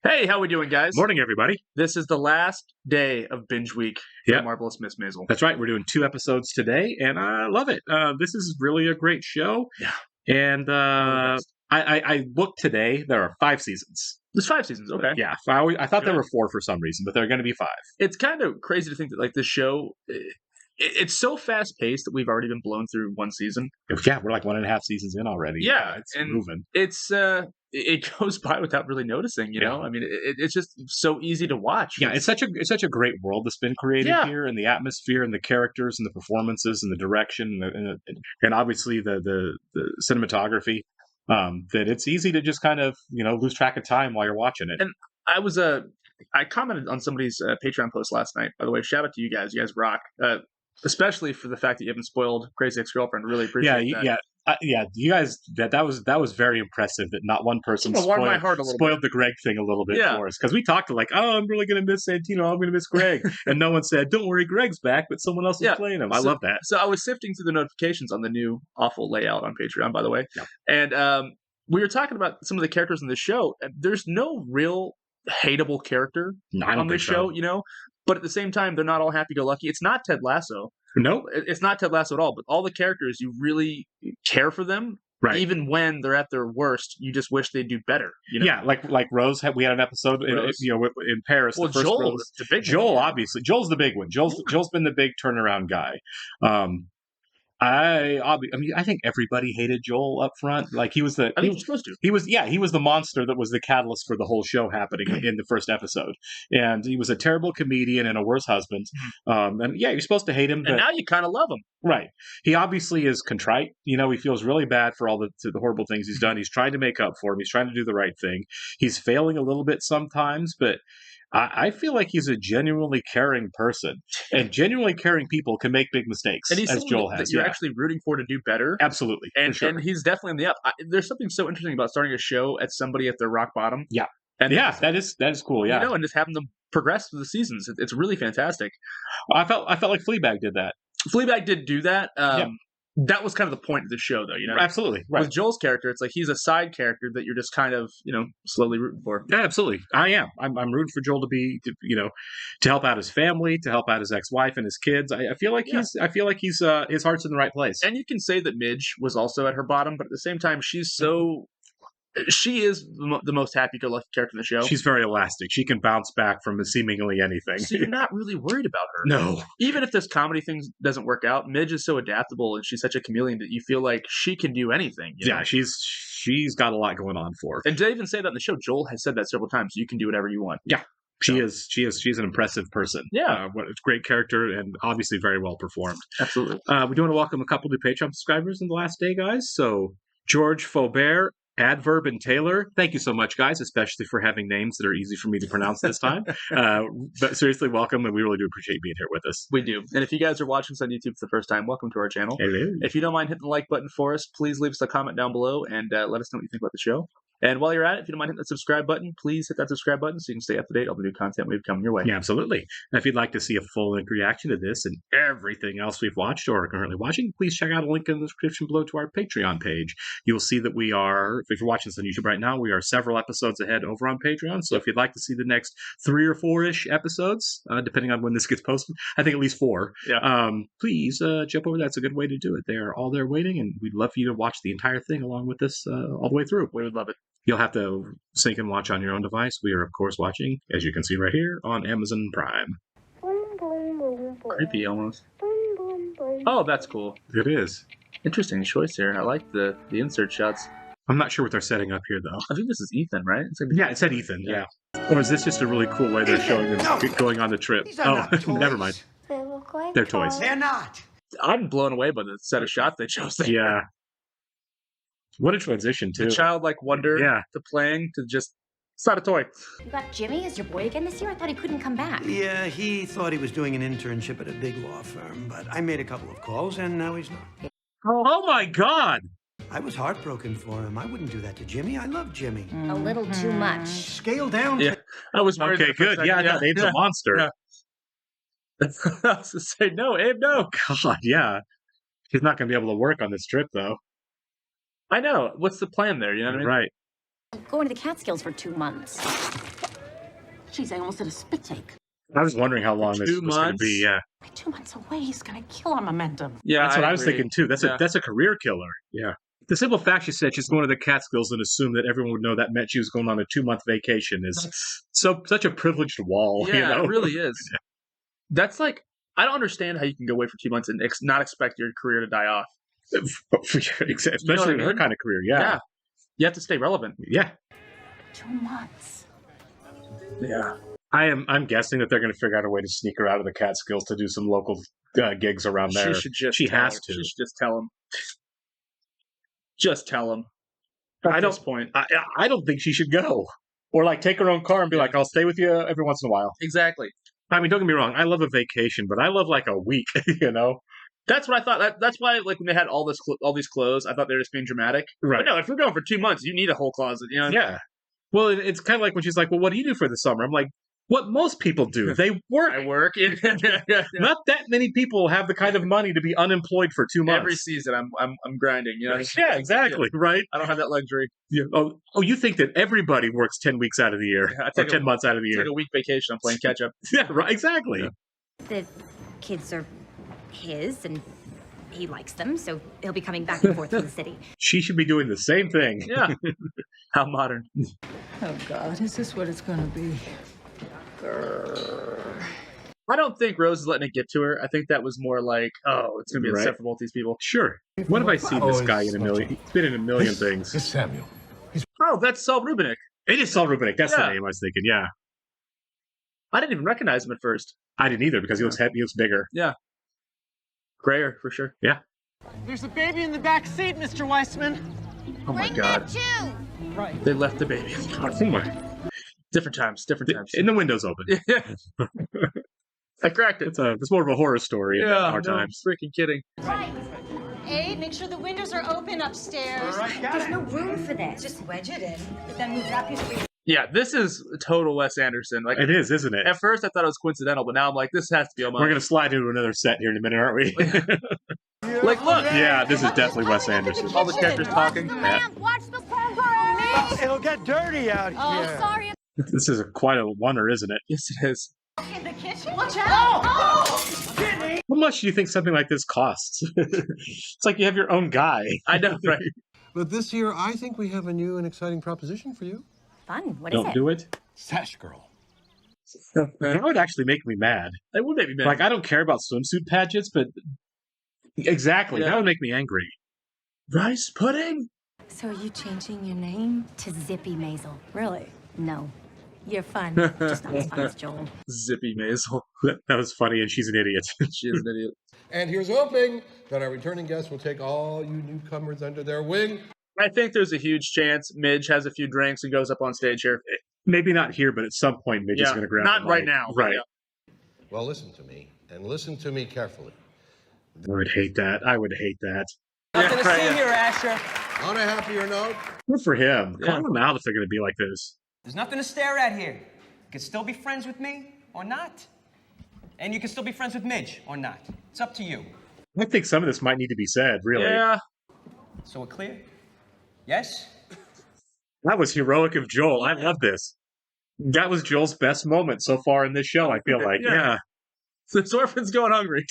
Hey, how we doing, guys? Morning, everybody. This is the last day of binge week for Yep. Marvelous Miss Maisel. That's right. We're doing 2 episodes today, and I love it. This is really a great show. Yeah. And I looked today. There are 5 seasons. There's 5 seasons, okay. Yeah. I thought there Good. were 4 for some reason, but there are going to be 5. It's kind of crazy to think that, like, this show, it's so fast-paced that we've already been blown through one season. Yeah, we're like 1.5 seasons in already. Yeah, It's and moving. it goes by without really noticing, you know? I mean, it's just so easy to watch. Yeah, it's such a great world that's been created here, and the atmosphere, and the characters, and the performances, and the direction, and obviously the cinematography. That it's easy to just kind of lose track of time while you're watching it. And I commented on somebody's Patreon post last night. By the way, shout out to you guys. You guys rock. Especially for the fact that you haven't spoiled Crazy Ex-Girlfriend. Really appreciate that. Yeah. You guys, that was very impressive that not one person warmed my heart a little spoiled the Greg thing a little bit for us, because we talked to I'm really going to miss Santino, I'm going to miss Greg, and no one said, "Don't worry, Greg's back," but someone else is playing him. I love that. So I was sifting through the notifications on the new awful layout on Patreon, by the way, Yeah. and we were talking about some of the characters in the show. There's no real hateable character on this show, but at the same time, they're not all happy-go-lucky. It's not Ted Lasso. No, it's not Ted Lasso at all. But all the characters, you really care for them, right? Even when they're at their worst, you just wish they'd do better. Yeah, like Rose. We had an episode in Paris. Well, the first Joel, Rose. the big Joel, one. obviously, Joel's the big one. Joel's been the big turnaround guy. I think everybody hated Joel up front. Like he was I think you're supposed to. He was the monster that was the catalyst for the whole show happening in the first episode. And he was a terrible comedian and a worse husband. And yeah, you're supposed to hate him. And now you kind of love him. Right. He obviously is contrite. He feels really bad for all the horrible things he's done. He's trying to make up for him. He's trying to do the right thing. He's failing a little bit sometimes, but I feel like he's a genuinely caring person, and genuinely caring people can make big mistakes, and he's as Joel has. That you're actually rooting for to do better. Absolutely, and for sure. And he's definitely on the up. There's something so interesting about starting a show at somebody at their rock bottom. Yeah, and that is cool. Yeah, and just having them progress through the seasons. It's really fantastic. I felt like Fleabag did that. Fleabag did do that. That was kind of the point of the show, though. Absolutely. Right. With Joel's character, it's like he's a side character that you're just kind of, slowly rooting for. Yeah, absolutely. I am. I'm rooting for Joel to help out his family, to help out his ex-wife and his kids. I feel like he's his heart's in the right place. And you can say that Midge was also at her bottom, but at the same time, she is the most happy-go-lucky character in the show. She's very elastic. She can bounce back from seemingly anything. So you're not really worried about her. No. Even if this comedy thing doesn't work out, Midge is so adaptable and she's such a chameleon that you feel like she can do anything. Yeah, she's got a lot going on for her. And to even say that in the show, Joel has said that several times. You can do whatever you want. Yeah. She's an impressive person. Yeah. What a great character, and obviously very well performed. Absolutely. We do want to welcome a couple new Patreon subscribers in the last day, guys. So George Faubert, Adverb, and Taylor, thank you so much, guys, especially for having names that are easy for me to pronounce this time. But seriously, welcome, and we really do appreciate being here with us. We do. And if you guys are watching us on YouTube for the first time, welcome to our channel. Hello. If you don't mind hitting the like button for us, please leave us a comment down below and let us know what you think about the show. And while you're at it, if you don't mind hitting that subscribe button, please hit that subscribe button so you can stay up to date on all the new content we've coming your way. Yeah, absolutely. And if you'd like to see a full-length reaction to this and everything else we've watched or are currently watching, please check out a link in the description below to our Patreon page. You'll see that we are, if you're watching this on YouTube right now, we are several episodes ahead over on Patreon. So if you'd like to see the next 3 or 4-ish episodes, depending on when this gets posted, I think at least 4, please jump over. That's a good way to do it. They are all there waiting, and we'd love for you to watch the entire thing along with us all the way through. We would love it. You'll have to sync and watch on your own device. We are, of course, watching, as you can see right here, on Amazon Prime. Creepy, almost. Oh, that's cool. It is. Interesting choice here. I like the insert shots. I'm not sure what they're setting up here, though. I think this is Ethan, right? Yeah, it said Ethan, yeah. Or is this just a really cool way they're showing them going on the trip? Oh, never mind. They look like They're toys. They're not. I'm blown away by the set of shots they chose there. Yeah. What a transition, too. The childlike wonder to playing to just, it's not a toy. You got Jimmy as your boy again this year? I thought he couldn't come back. Yeah, he thought he was doing an internship at a big law firm, but I made a couple of calls, and now he's not. Oh my God! I was heartbroken for him. I wouldn't do that to Jimmy. I love Jimmy. A little too much. Scale down. Yeah, I was worried. Okay, good. Yeah, no, Abe's a monster. Yeah. I was to say, no, Abe, no. God, yeah. He's not going to be able to work on this trip, though. I know. What's the plan there? You know what I mean? Right. Going to the Catskills for 2 months. Jeez, I almost did a spit take. I was wondering how long this was going to be. Yeah, 2 months away, he's gonna kill our momentum. Yeah, that's what I was agree. thinking too. That's a career killer. Yeah. The simple fact she said she's going to the Catskills and assumed that everyone would know that meant she was going on a 2-month vacation is such a privileged wall. Yeah, you know? it really is. That's like, I don't understand how you can go away for 2 months and not expect your career to die off. Especially You know what I in her mean? kind of career. Yeah. You have to stay relevant. Yeah. 2 months. Yeah. I'm guessing that they're going to figure out a way to sneak her out of the Catskills to do some local gigs around there. She has to. She should just tell him. Just tell him. At this point. I don't think she should go. Or like take her own car and be like, I'll stay with you every once in a while. Exactly. I mean, don't get me wrong. I love a vacation, but I love like a week, you know? That's what I thought. That's why, like, when they had all these clothes, I thought they were just being dramatic. Right. But no, if you're going for 2 months, you need a whole closet. You know? Yeah. Well, it's kind of like when she's like, well, what do you do for the summer? I'm like, what most people do. They work. I work. Not that many people have the kind of money to be unemployed for 2 months. Every season, I'm grinding. You know? Yeah, exactly. Yeah. Right. I don't have that luxury. Yeah. Oh, you think that everybody works 10 weeks out of the year, or 10 months out of the year? Take a week vacation. I'm playing catch up. Yeah, right. Exactly. Yeah. The kids are his, and he likes them, so he'll be coming back and forth from the city. She should be doing the same thing. Yeah. How modern. Oh, God, is this what it's gonna be? I don't think Rose is letting it get to her. I think that was more like, oh, it's going to be upset for both these people. Sure. What have I seen this guy in a million? He's been in a million things. It's Samuel. Oh, that's Saul Rubinek. It is Saul Rubinek. That's the name I was thinking. Yeah. I didn't even recognize him at first. I didn't either because he looks heavy. He looks bigger. Yeah. Grayer, for sure. Yeah. There's a baby in the back seat, Mr. Weissman. Oh my God. Right. They left the baby. Oh my. Different times. And the window's open. I cracked it. It's more of a horror story in our times. Freaking kidding. Right. Abe, make sure the windows are open upstairs. There's no room for this. Just wedge it in, but then move that piece of Yeah, this is total Wes Anderson. Like it is, isn't it? At first, I thought it was coincidental, but now I'm like, this has to be homage. We're gonna slide into another set here in a minute, aren't we? Like, look. Yeah, this is definitely Wes Anderson. All the characters talking. Ma'am, watch the program. It'll get dirty out here. Oh, sorry. This is quite a wonder, isn't it? Yes, it is. In the kitchen. Watch out! Oh! How much do you think something like this costs? It's like you have your own guy. I know, right? But this year, I think we have a new and exciting proposition for you. Fun. What is it? Don't do it. Sash Girl. That would actually make me mad. It would make me mad. Like, I don't care about swimsuit pageants, but exactly, that would make me angry. Rice pudding? So are you changing your name to Zippy Maisel? Really? No. You're fun. Just not as fun as Joel. Zippy Maisel. That was funny, and she's an idiot. She is an idiot. And here's hoping that our returning guests will take all you newcomers under their wing. I think there's a huge chance Midge has a few drinks and goes up on stage here. Maybe not here, but at some point, Midge is going to grab Not the right mic. now. Right. Yeah. Well, listen to me, and listen to me carefully. I would hate that. Nothing to see here, Asher. On a happier note, Good for him. Call them out if they're going to be like this. There's nothing to stare at here. You can still be friends with me or not. And you can still be friends with Midge or not. It's up to you. I think some of this might need to be said, really. Yeah. So we're clear? Yes? That was heroic of Joel. I love this. That was Joel's best moment so far in this show, I feel like. Yeah. This orphan's going hungry.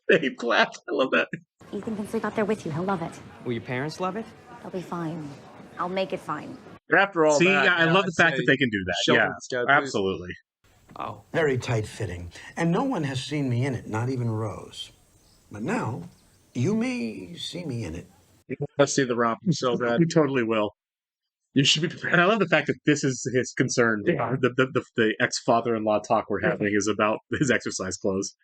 They clapped. I love that. Ethan can sleep out there with you. He'll love it. Will your parents love it? They'll be fine. I'll make it fine. After all See, that, I love the fact that they can do that. show Yeah, this guy, please. absolutely. Oh. Very tight-fitting. And no one has seen me in it, not even Rose. But now, you may see me in it. Let's see the romp so bad. You totally will. You should be prepared. And I love the fact that this is his concern. Yeah. The ex-father-in-law talk we're having is about his exercise clothes.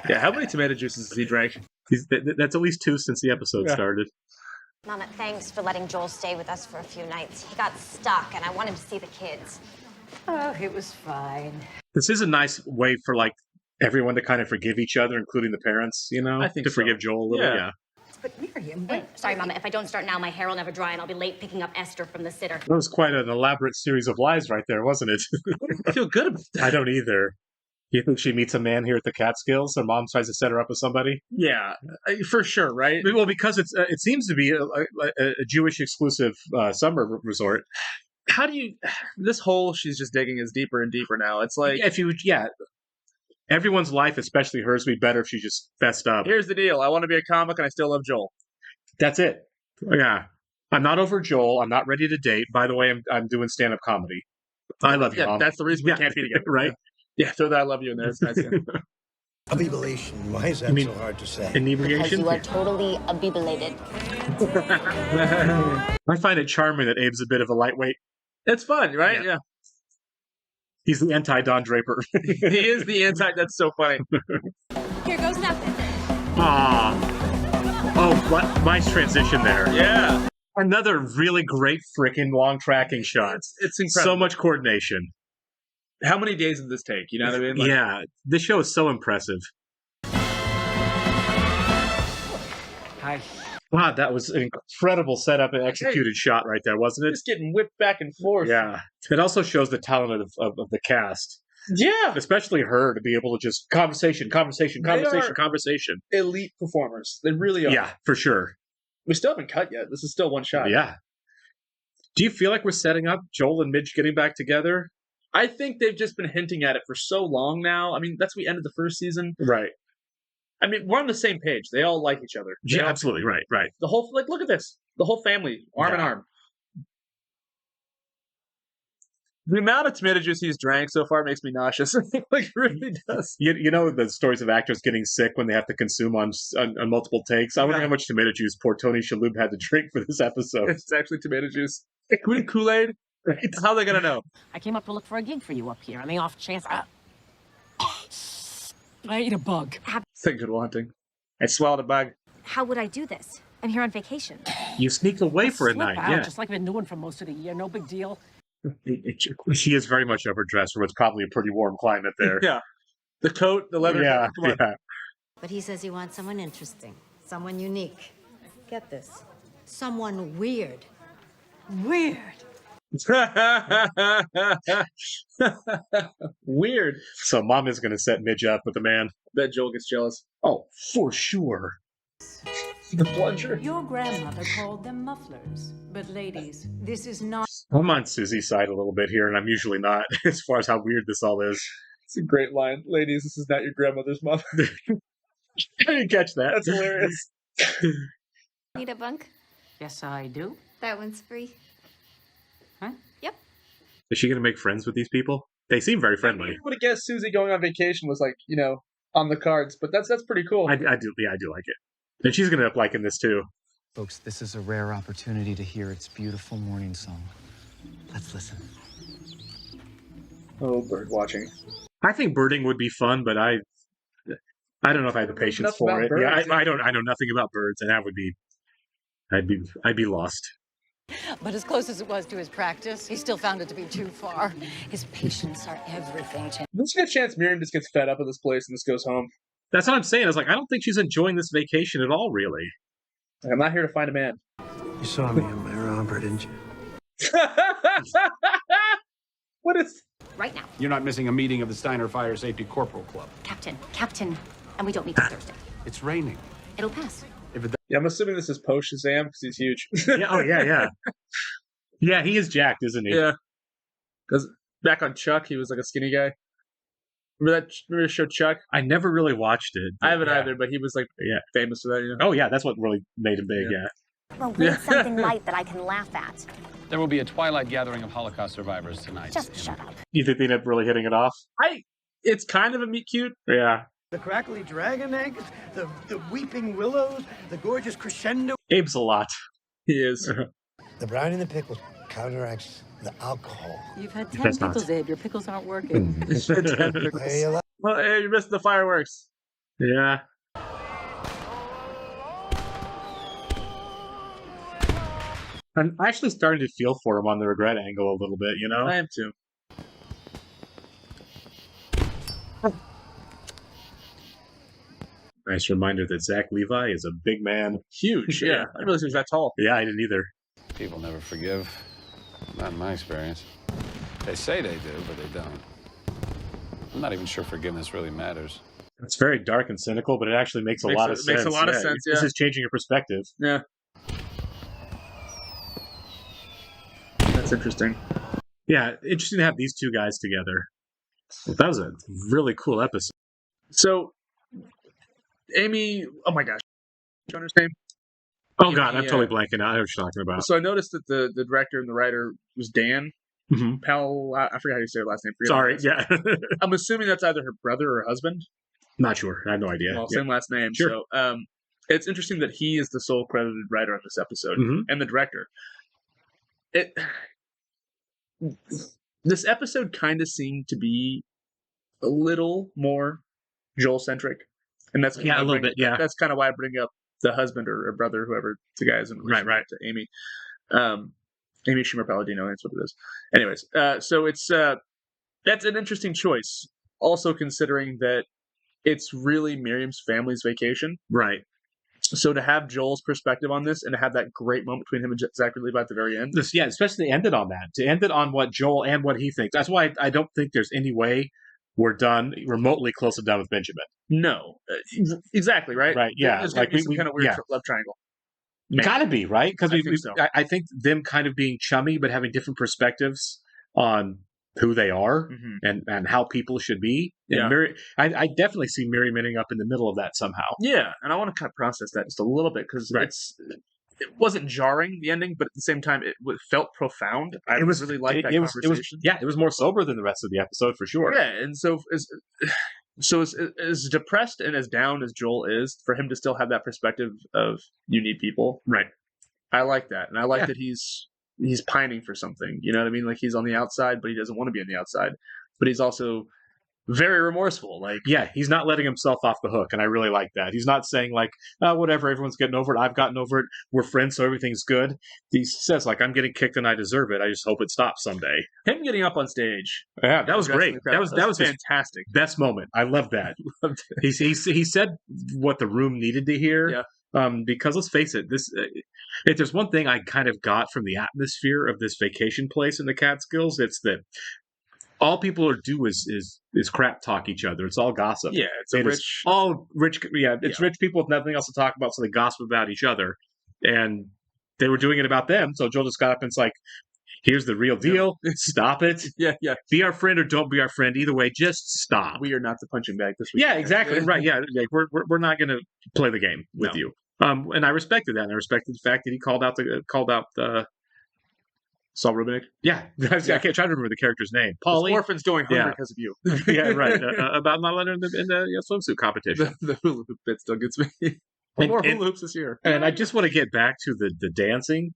Yeah, how many tomato juices has he drank? That's at least 2 since the episode started. Mama, thanks for letting Joel stay with us for a few nights. He got stuck, and I want him to see the kids. Oh, it was fine. This is a nice way for, like, everyone to kind of forgive each other, including the parents, you know? I think to so. forgive Joel a little, yeah. But Miriam, Sorry, Mama, if I don't start now, my hair will never dry, and I'll be late picking up Esther from the sitter. That was quite an elaborate series of lies right there, wasn't it? I feel good about that. I don't either. You think she meets a man here at the Catskills? Her mom tries to set her up with somebody? Yeah, for sure, right? Well, because it seems to be a Jewish exclusive summer resort. how do you? This hole she's just digging is deeper and deeper now. It's like everyone's life, especially hers, would be better if she just fessed up. Here's the deal: I want to be a comic, and I still love Joel. That's it. Yeah, I'm not over Joel. I'm not ready to date. By the way, I'm doing stand-up comedy. I love you, Mom. That's the reason we can't be together, right? Yeah, throw that "I love you" in there. It's nice. Yeah. Abibulation. Why is that so hard to say? Inebriation? Because you are totally abibulated. I find it charming that Abe's a bit of a lightweight. It's fun, right? Yeah. He's the anti-Don Draper. He is the anti. That's so funny. Here goes nothing. Oh, what nice transition there. Yeah. Another really great freaking long tracking shot. It's incredible. So much coordination. How many days did this take? You know what I mean? Like, yeah, this show is so impressive. Hi. Wow, that was an incredible setup and executed shot right there, wasn't it? Just getting whipped back and forth. Yeah. It also shows the talent of the cast. Yeah. Especially her to be able to just conversation. Elite performers. They really are. Yeah, for sure. We still haven't cut yet. This is still one shot. Yeah. Do you feel like we're setting up Joel and Midge getting back together? I think they've just been hinting at it for so long now. I mean, we ended the first season. Right. I mean, we're on the same page. They all like each other. Yeah, absolutely. Right. The whole, look at this. The whole family, arm in arm. The amount of tomato juice he's drank so far makes me nauseous. Like, really does. You know the stories of actors getting sick when they have to consume on multiple takes? I wonder how much tomato juice poor Tony Shalhoub had to drink for this episode. It's actually tomato juice. Including Kool-Aid? Right. How are they going to know? I came up to look for a gig for you up here on the off chance. I ate a bug. It's a good wanting. I swallowed a bug. How would I do this? I'm here on vacation. You sneaked away for a night, yeah. Just like I've been doing for most of the year. No big deal. She is very much overdressed for what's probably a pretty warm climate there. Yeah. The coat, the leather. Yeah, yeah. But he says he wants someone interesting, someone unique. Get this. Someone weird. Weird. Weird. So Mom is going to set Midge up with the man. Bet Joel gets jealous. Oh, for sure. The plunger. Your grandmother called them mufflers. But ladies, this is not... I'm on Susie's side a little bit here, and I'm usually not, as far as how weird this all is. It's a great line. Ladies, this is not your grandmother's mother. I didn't catch that. That's hilarious. Need a bunk? Yes, I do. That one's free. Huh? Yep. Is she going to make friends with these people? They seem very friendly. I would have guessed Susie going on vacation was like, on the cards, but that's pretty cool. I do like it. And she's going to end up liking this too. Folks, this is a rare opportunity to hear its beautiful morning song. Let's listen. Oh, bird watching. I think birding would be fun, but I don't know if I have the patience for it. Birds. Yeah, I know nothing about birds, and that would be, I'd be lost. But as close as it was to his practice, he still found it to be too far. His patience are everything to him. There's a good chance Miriam just gets fed up with this place and just goes home. That's what I'm saying. I was like, I don't think she's enjoying this vacation at all, really. I'm not here to find a man. You saw me in my romper, didn't you? What is... Right now. You're not missing a meeting of the Steiner Fire Safety Corporal Club. Captain. And we don't meet till Thursday. It's raining. It'll pass. Yeah, I'm assuming this is post Shazam because he's huge. Yeah. Yeah, he is jacked, isn't he? Yeah. Because back on Chuck, he was like a skinny guy. Remember the show Chuck? I never really watched it. I haven't either, but he was like famous for that. Oh yeah, that's what really made him big. Yeah. Well, read something light that I can laugh at. There will be a twilight gathering of Holocaust survivors tonight. Just shut up. You think they end up really hitting it off? It's kind of a meet cute. Yeah. The crackly dragon eggs, the weeping willows, the gorgeous crescendo. Abe's a lot. He is. The brine and the pickles counteracts the alcohol. You've had 10 pickles, Abe. Your pickles aren't working. Well, hey, you missed the fireworks. Yeah. I'm actually starting to feel for him on the regret angle a little bit, you know? I am too. Nice reminder that Zach Levi is a big man. Huge, yeah. I didn't realize he was that tall. Yeah, I didn't either. People never forgive. Not in my experience. They say they do, but they don't. I'm not even sure forgiveness really matters. It's very dark and cynical, but it actually makes a lot of sense. Makes a lot of sense, yeah. This is changing your perspective. Yeah. That's interesting. Yeah, interesting to have these two guys together. Well, that was a really cool episode. So, Amy, oh my gosh, you know her name? Oh God, I'm totally blanking out. I know what you're talking about. So I noticed that the director and the writer was Dan Powell. I forgot how you say her last name. Sorry, yeah. I'm assuming that's either her brother or husband. Not sure. I have no idea. Well, same last name. Sure. So, it's interesting that he is the sole credited writer on this episode and the director. This episode kind of seemed to be a little more Joel centric, and that's a little bit. Yeah, that's kind of why I bring up the husband or brother, whoever the guy is, and right to Amy, Amy Schumer Palladino. That's what it is. Anyways, so it's that's an interesting choice. Also considering that it's really Miriam's family's vacation, right? So to have Joel's perspective on this and to have that great moment between him and Zachary Levi at the very end. Yeah, especially to end it on that. To end it on what Joel and what he thinks. That's why I don't think there's any way we're done remotely close to done with Benjamin. No. Exactly, right? Right, yeah. There's like some kind of weird love triangle. Gotta be, right? Because I think them kind of being chummy but having different perspectives on who they are and how people should be. Yeah. I definitely see Miriam ending up in the middle of that somehow. Yeah, and I want to kind of process that just a little bit because it wasn't jarring, the ending, but at the same time, it felt profound. I really liked that conversation. It was more sober than the rest of the episode for sure. Yeah, and so as depressed and as down as Joel is, for him to still have that perspective of you need people, right? I like that, and I like that he's pining for something. You know what I mean? Like he's on the outside, but he doesn't want to be on the outside. But he's also very remorseful. Like, yeah, he's not letting himself off the hook, and I really like that. He's not saying like, oh, whatever, everyone's getting over it. I've gotten over it. We're friends, so everything's good. He says like, I'm getting kicked and I deserve it. I just hope it stops someday. Him getting up on stage, yeah, that was great. That was fantastic. Best moment. I love that. He said what the room needed to hear. Yeah. Because let's face it, this if there's one thing I kind of got from the atmosphere of this vacation place in the Catskills, it's that all people do is crap talk each other. It's all gossip. Yeah, it's rich. Yeah, it's rich people with nothing else to talk about, so they gossip about each other. And they were doing it about them. So Joel just got up and it's like, here's the real deal. Stop it. Yeah. Be our friend or don't be our friend. Either way, just stop. We are not the punching bag this week. Yeah, exactly. Right. Yeah, like we're not going to play the game with you. And I respected that. And I respected the fact that he called out the Saul Rubinek? Yeah. I can't try to remember the character's name. Paulie. This orphan's going hungry because of you. Yeah, right. About not letting him in the swimsuit competition. The hula hoop bit still gets me. More hula hoops this year. And I just want to get back to the dancing.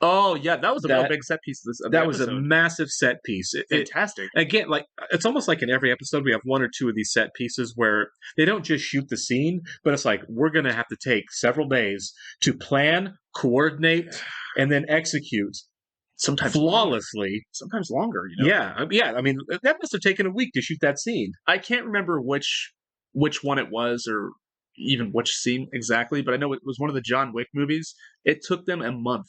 Oh, yeah. That was a real big set piece of that was a massive set piece. Fantastic. Again, like it's almost like in every episode we have one or two of these set pieces where they don't just shoot the scene, but it's like we're going to have to take several days to plan, coordinate, and then execute. Sometimes flawlessly, sometimes longer. You know? Yeah. I mean, that must have taken a week to shoot that scene. I can't remember which one it was, or even which scene exactly, but I know it was one of the John Wick movies. It took them a month,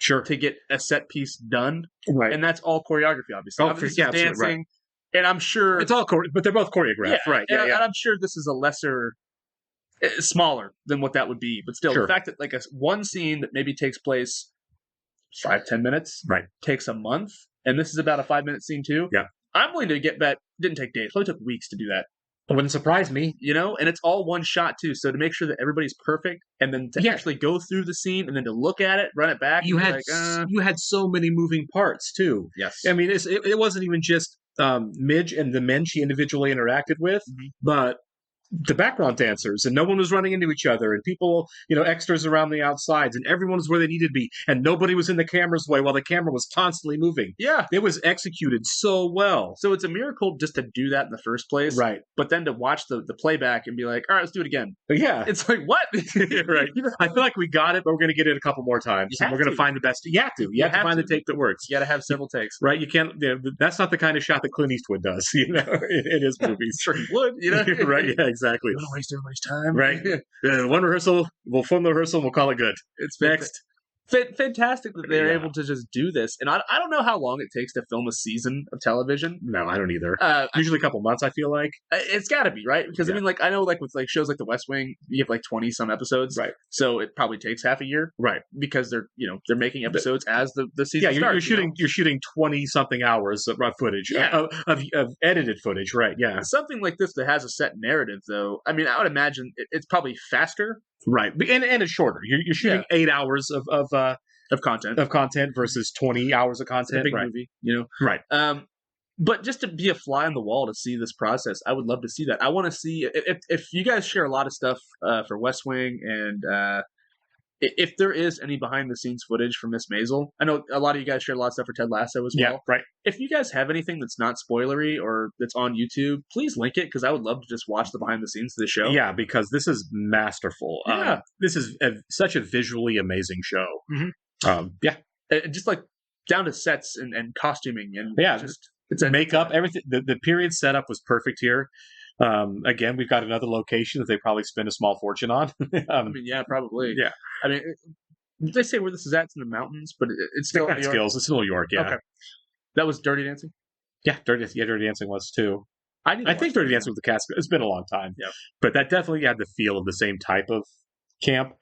to get a set piece done, right? And that's all choreography, obviously. Dancing, right. And I'm sure it's all but they're both choreographed, right? And I'm sure this is a lesser, smaller than what that would be, but still, the fact that like one scene that maybe takes place 5-10 minutes, right, takes a month, and this is about a 5-minute scene too. Yeah, I'm willing to get that. Didn't take days, probably took weeks to do that. It wouldn't surprise me, and it's all one shot too. So to make sure that everybody's perfect, and then to actually go through the scene, and then to look at it, run it back. You had so many moving parts too. Yes, I mean it wasn't even just Midge and the men she individually interacted with, but the background dancers, and no one was running into each other, and people, extras around the outsides, and everyone was where they needed to be, and nobody was in the camera's way while the camera was constantly moving. Yeah. It was executed so well. So it's a miracle just to do that in the first place. Right. But then to watch the playback and be like, all right, let's do it again. Yeah. It's like, what? Right. I feel like we got it, but we're going to get it a couple more times. And we're going to find the best. You have to. You have to find the take that works. You got to have several takes. Right. You can't, that's not the kind of shot that Clint Eastwood does, in his movies. Sure he would, Right. Yeah, exactly. Don't waste everybody's time. Right. One rehearsal, we'll film the rehearsal and we'll call it good. It's next. fantastic that they're Yeah. able to just do this. And I don't know how long it takes to film a season of television. No, I don't either. Uh, Usually a couple months, I feel like. It's got to be, right? Because I Yeah. mean, like I know, like with like shows like The West Wing, you have like 20 some episodes, Right. So it probably takes half a year, Right. Because they're making episodes as the season Yeah, starts. you're shooting 20 something hours of footage, Yeah. of edited footage, right? Yeah, Something like this that has a set narrative, though. I mean, I would imagine it's probably faster, right, and it's shorter. You're shooting 8 hours of content versus 20 hours of It's a content. big Right, movie, right. But just to be a fly on the wall to see this process, I would love to see that. I want to see if you guys share a lot of stuff for West Wing, and if there is any behind the scenes footage from Miss Maisel. I know a lot of you guys share a lot of stuff for Ted Lasso as well. Yeah, right. If you guys have anything that's not spoilery or that's on YouTube, please link it because I would love to just watch the behind the scenes of the show. Yeah, because this is masterful. Yeah. This is such a visually amazing show. Mhm. Yeah, Just like down to sets and costuming and Yeah, just it's makeup, everything. The period setup was perfect here. Again, we've got another location that they probably spend a small fortune on. I mean, yeah, probably. Yeah. I mean, did they say where this is at? It's in the mountains, but it's still New York? Skills. It's in New York. Yeah. Okay. That was Dirty Dancing? Yeah, Dirty Dancing was too. I think Dirty Dancing with the cast. It's been a long time. Yeah. But that definitely had the feel of the same type of camp.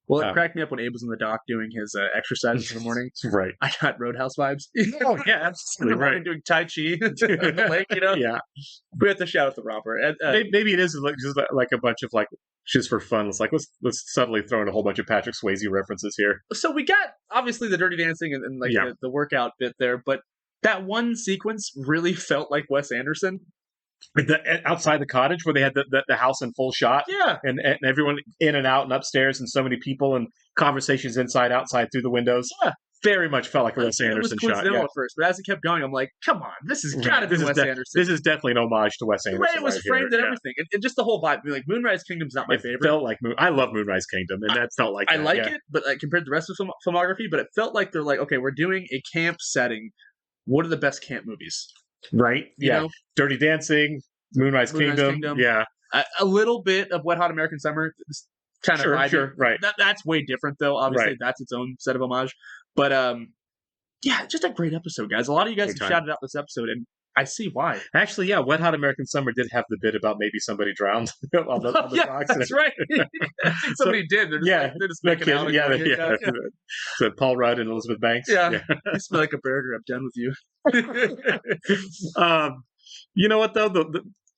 Well, it cracked me up when Abe was in the dock doing his exercises in the morning. Right. I got Roadhouse vibes. Oh yeah, absolutely right. Doing Tai Chi in the lake, Yeah. We have to shout out the romper. And, Maybe it is just like a bunch of like just for fun. It's like let's suddenly throw in a whole bunch of Patrick Swayze references here. So we got obviously the Dirty Dancing and like the workout bit there, but that one sequence really felt like Wes Anderson. Outside the cottage where they had the house in full shot, and everyone in and out and upstairs, and so many people and conversations inside, outside, through the windows. Yeah. Very much felt like a Wes Anderson It was shot. coincidental Yeah. at first, but as it kept going, I'm like, come on, this has got to be Wes Anderson. This is definitely an homage to Wes The Anderson. way it was right framed here. and everything, and just the whole vibe. I mean, like Moonrise Kingdom's not my It favorite. felt like I love Moonrise Kingdom, and that felt like I that, like yeah. it, but compared to the rest of the filmography, but it felt like they're like, okay, we're doing a camp setting. What are the best camp movies? Right? You know? Dirty Dancing, Moonrise Kingdom. Yeah. A little bit of Wet Hot American Summer, kind of vibe. Sure, right. That's way different, though. Obviously, Right. that's its own set of homage. But yeah, just a great episode, guys. A lot of you guys Great have time. shouted out this episode, and I see why. Actually, yeah, Wet Hot American Summer did have the bit about maybe somebody drowned on the Yeah, rocks. that's right. I think somebody did. They're just, they're just making out. Yeah. So Paul Rudd and Elizabeth Banks. Yeah. You smell like a burger. I'm done with you. You know what though?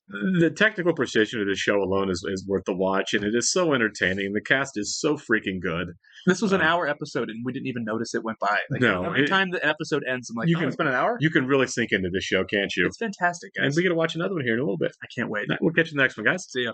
The technical precision of this show alone is worth the watch, and it is so entertaining. The cast is so freaking good. This was an hour episode, and we didn't even notice it went by. Like, No, every time the episode ends, I'm like, it's been an hour? You can really sink into this show, can't you? It's fantastic, guys. And we got to watch another one here in a little bit. I can't wait. We'll catch you in the next one, guys. See ya.